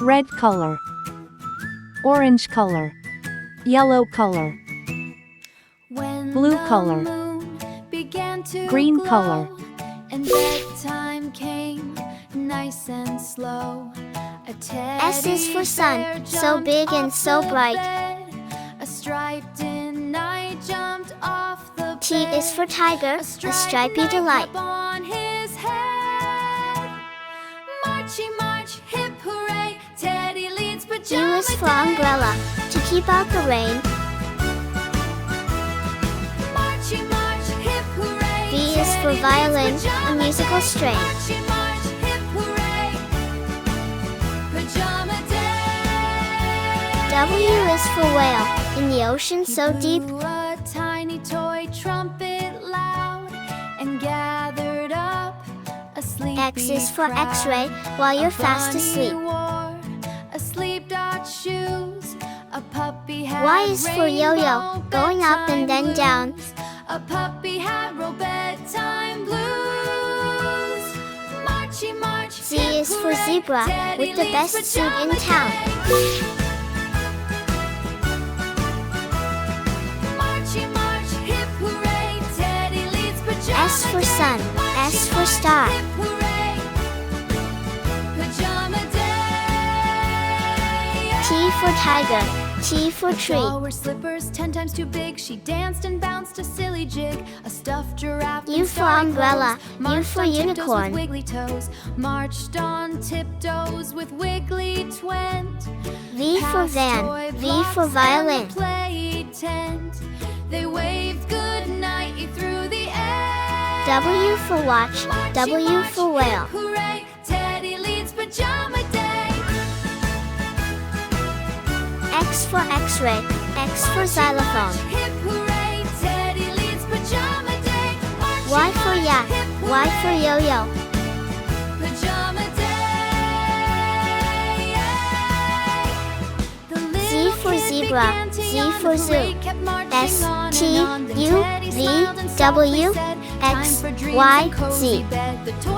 red color, orange color, yellow color, blue color, green color. And bedtime came, nice and slow. S is for sun, so big and so bright. A striped in knight jumped off the T is for tiger, a stripy delight. on his head. Marchy march, hip hooray, Teddy leads pajama U is for umbrella, to keep out the rain. Marchy march, hip hooray, V is for violin, a musical strain. Marchy march, hip hooray, pajama day. W is for whale, in the ocean so deep. Blew a tiny toy trumpet loud and gathered up a sleepy X is for crowd. X-ray, while you're A fast bunny asleep. wore a sleep dog shoes. A puppy had Y is for yo-yo, rainbow going up and then bedtime down. blues. A puppy had roll bedtime blues. Marchy march, Z is for zebra, with the best suit in town. Marchy march, hip hooray, Teddy leads pajama S for day. sun, Marchy S for march, star. hip hooray, pajama day. T for tiger, T for tree. All were slippers 10 times too big. She danced and bounced a silly jig. A stuffed giraffe U in for starry umbrella, clothes. U Marched for on tiptoes unicorn. with wiggly toes. Marched on tiptoes with wiggly twent. V for Past van, toy V blocks for and violin. the play tent. They waved good night through the air. W for watch, Marchy W march, for whale. hip hooray, Teddy leads pajama day. X for X-ray, X for xylophone. Hip hooray, Teddy leads pajama day. Y for yak, Y for yo-yo. Pajama day. The Z little for kid zebra, began to Z yawn. for The zoo. parade kept marching S, on T, and on. Then U, Teddy V, smiled and softly W, said, X, "Time for dreams Y, and cozy Z. bed." The toy